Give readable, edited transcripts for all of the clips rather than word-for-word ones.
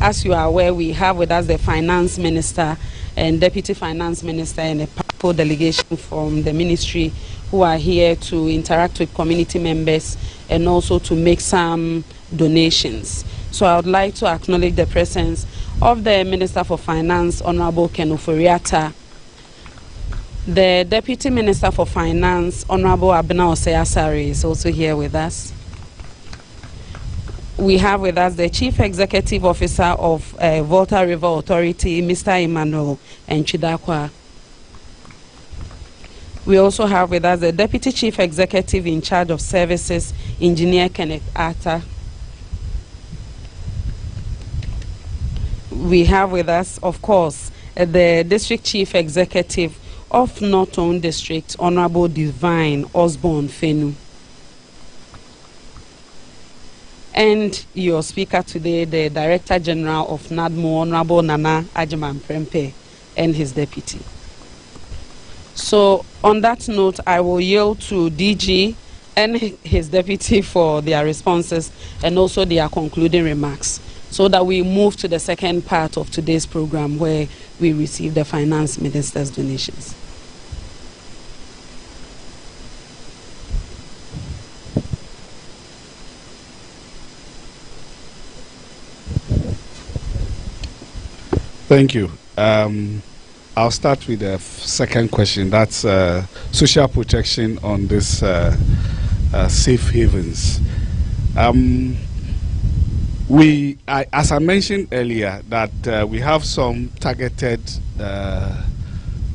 as you are aware, we have with us the Finance Minister and Deputy Finance Minister and a powerful delegation from the ministry who are here to interact with community members and also to make some donations. So I would like to acknowledge the presence of the Minister for Finance, Honorable Ken Oforiatta, the Deputy Minister for Finance, Honorable Abena Osei-Asare, is also here with us. We have with us the Chief Executive Officer of Volta River Authority, Mr. Emmanuel Enchidakwa. We also have with us the Deputy Chief Executive in charge of Services, Engineer Kenneth Atta. We have with us, of course, the District Chief Executive of North-Own District, Honorable Divine Osborne Fenu. And your speaker today, the Director General of NADMO, Honorable Nana Ajiman Prempe, and his deputy. So on that note, I will yield to DG and his deputy for their responses and also their concluding remarks, so that we move to the second part of today's program where we receive the Finance Minister's donations. Thank you. I'll start with the second question. That's social protection on this safe havens. As I mentioned earlier, that we have some targeted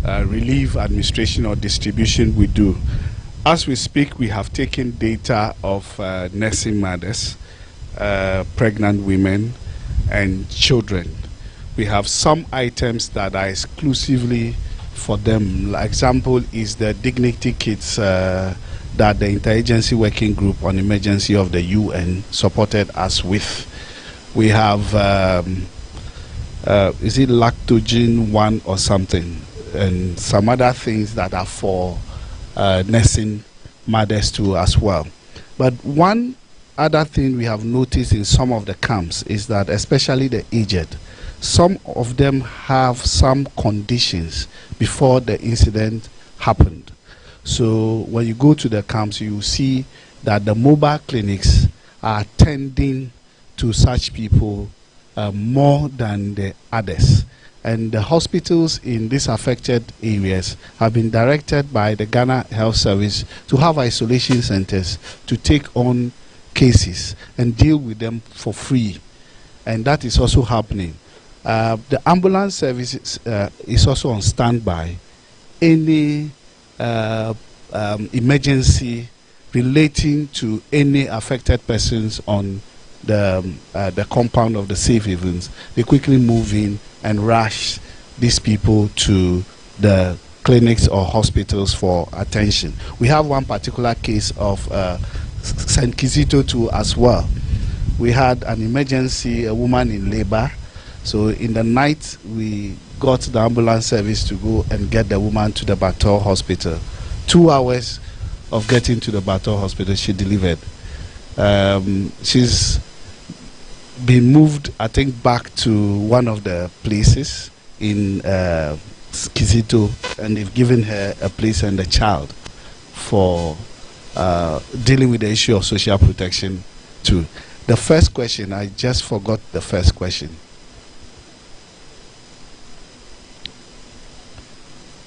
relief administration or distribution we do. As we speak, we have taken data of nursing mothers, pregnant women, and children. We have some items that are exclusively for them. Example is the dignity kits that the Interagency Working Group on Emergency of the UN supported us with. We have, is it lactogen 1 or something, and some other things that are for nursing mothers too as well. But one other thing we have noticed in some of the camps is that, especially the aged, some of them have some conditions before the incident happened. So when you go to the camps, you see that the mobile clinics are tending to such people more than the others. And the hospitals in these affected areas have been directed by the Ghana Health Service to have isolation centers to take on cases and deal with them for free. And that is also happening. The ambulance service is also on standby. Any emergency relating to any affected persons on the compound of the safe havens, they quickly move in and rush these people to the clinics or hospitals for attention. We have one particular case of St. Kizito too as well. We had an emergency, a woman in labor. So in the night, we got the ambulance service to go and get the woman to the Bator Hospital. 2 hours of getting to the Bator Hospital, she delivered. She's been moved, I think, back to one of the places in Kizito, and they've given her a place and a child for dealing with the issue of social protection too. The first question, I just forgot the first question.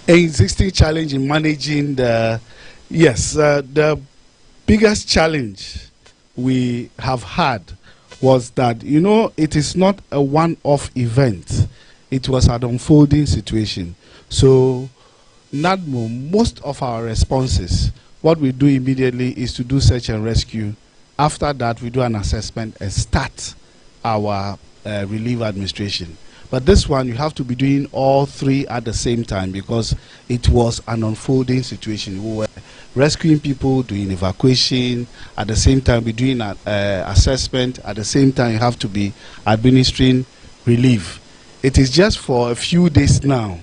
Existing challenge in managing the, yes, the biggest challenge we have had was that, you know, it is not a one-off event. It was an unfolding situation. So, NADMO, most of our responses, what we do immediately is to do search and rescue. After that, we do an assessment and start our relief administration. But this one, you have to be doing all three at the same time because it was an unfolding situation. We were rescuing people, doing evacuation, at the same time, we're doing an assessment, at the same time, you have to be administering relief. It is just for a few days now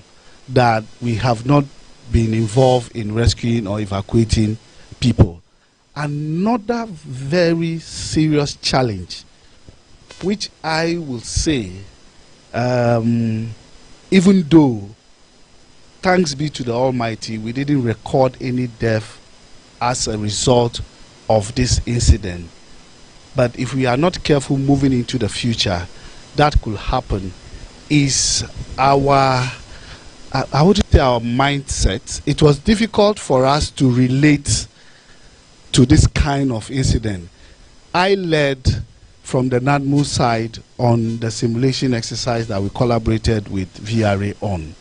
that we have not been involved in rescuing or evacuating people. Another very serious challenge, which I will say Even though, thanks be to the Almighty, we didn't record any death as a result of this incident. But if we are not careful moving into the future, that could happen. Is our, I would say, our mindset. It was difficult for us to relate to this kind of incident. I led from the NADMO side on the simulation exercise that we collaborated with VRA on.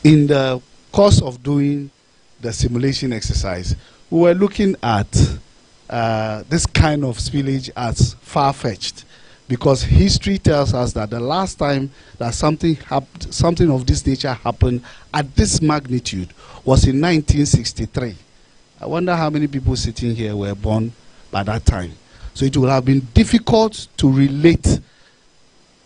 In the course of doing the simulation exercise, we were looking at this kind of spillage as far-fetched, because history tells us that the last time that something of this nature happened at this magnitude was in 1963. I wonder how many people sitting here were born by that time. So it would have been difficult to relate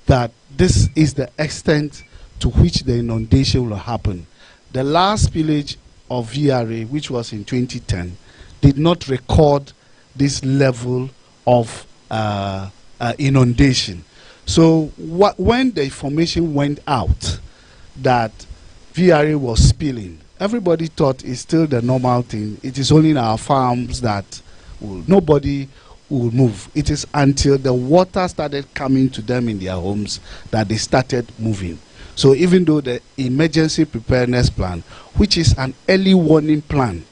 that this is the extent to which the inundation will happen. The last spillage of VRA, which was in 2010, did not record this level of inundation. So when the information went out that VRA was spilling, everybody thought it's still the normal thing. It is only in our farms that nobody will move. It is until the water started coming to them in their homes that they started moving. So even though the emergency preparedness plan, which is an early warning plan,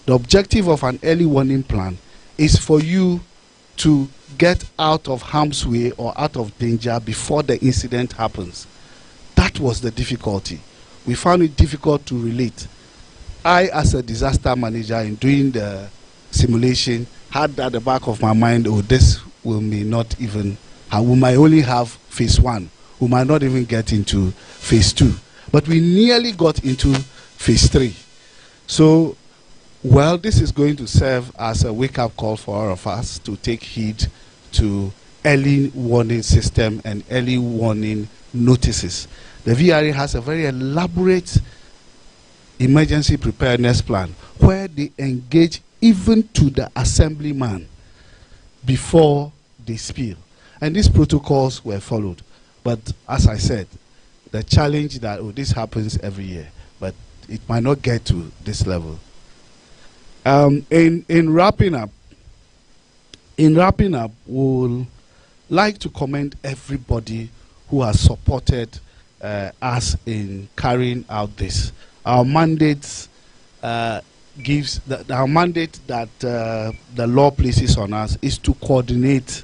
the objective of an early warning plan is for you to get out of harm's way or out of danger before the incident happens. That was the difficulty. We found it difficult to relate. I, as a disaster manager, in doing the simulation, had at the back of my mind, oh, this will may not even, we might only have phase 1. We might not even get into phase 2. But we nearly got into phase 3. So, well, this is going to serve as a wake-up call for all of us to take heed to early warning system and early warning notices. The VRA has a very elaborate emergency preparedness plan where they engage even to the assemblyman before they spill. And these protocols were followed. But as I said, the challenge that, oh, this happens every year, but it might not get to this level. In wrapping up, we'll like to commend everybody who has supported us in carrying out this. Our mandate gives our mandate that the law places on us is to coordinate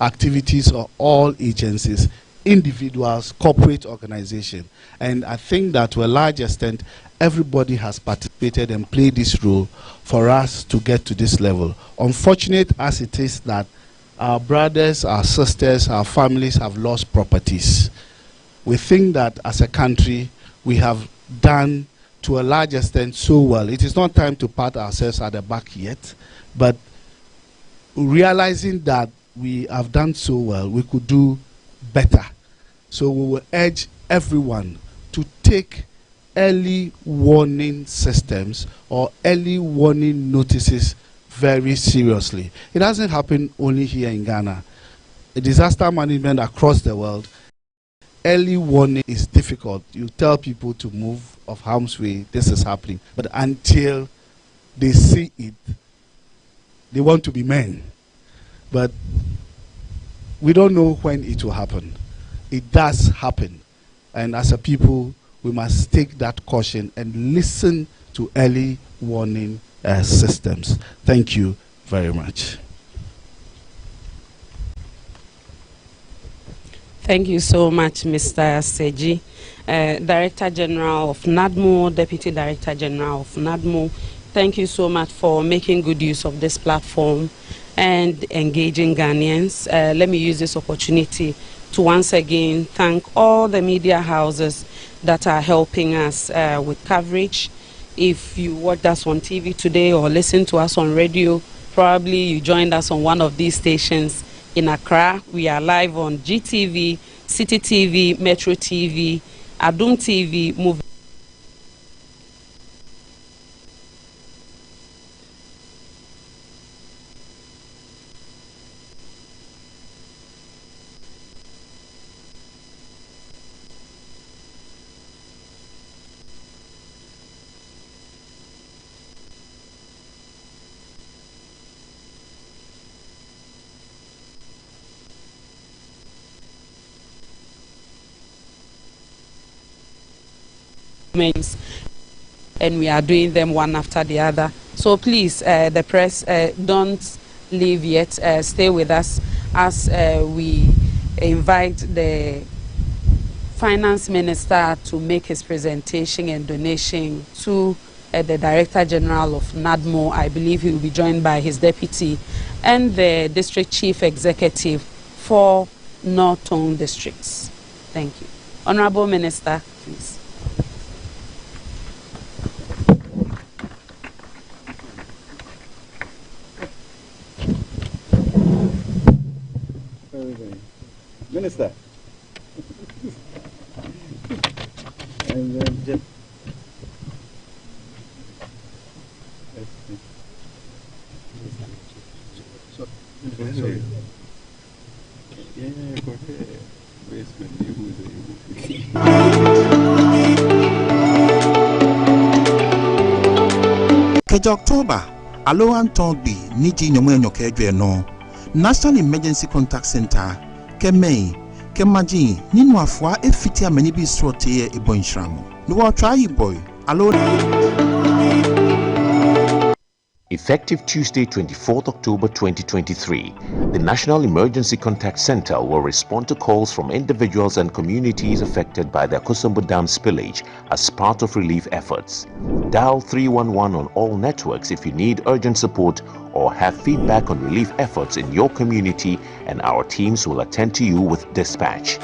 activities of all agencies, individuals, corporate organizations. And I think that to a large extent, everybody has participated and played this role for us to get to this level. Unfortunate as it is that our brothers, our sisters, our families have lost properties. We think that as a country, we have done to a large extent so well. It is not time to pat ourselves at the back yet, but realizing that we have done so well, we could do better. So we will urge everyone to take early warning systems or early warning notices very seriously. It doesn't happen only here in Ghana. Disaster management across the world, early warning is difficult. You tell people to move of harm's way, this is happening. But until they see it, they want to be men. But we don't know when it will happen. It does happen. And as a people, we must take that caution and listen to early warning systems. Thank you very much. Thank you so much, Mr. Seji, Director General of NADMO, Deputy Director General of NADMO. Thank you so much for making good use of this platform and engaging Ghanaians. Let me use this opportunity to once again thank all the media houses that are helping us with coverage. If you watched us on TV today or listened to us on radio, probably you joined us on one of these stations in Accra. We are live on GTV, City TV, Metro TV, Adum TV, Movie. moments, and we are doing them one after the other. So please, the press, don't leave yet. Stay with us as we invite the Finance Minister to make his presentation and donation to the Director General of NADMO. I believe he will be joined by his deputy and the District Chief Executive for Northern Districts. Thank you. Honorable Minister, please. Minister. And then just Keja October, Alohan Tongbi, Niji Nyomenyo Kedwe National Emergency Contact Center, Kemei, Kemaji, Ninwafwa, Efitia Menibi Srote, Ebo Inshramo. No, try boy. Effective Tuesday, 24th October 2023, the National Emergency Contact Center will respond to calls from individuals and communities affected by the Akosombo Dam spillage as part of relief efforts. Dial 311 on all networks if you need urgent support or have feedback on relief efforts in your community, and our teams will attend to you with dispatch.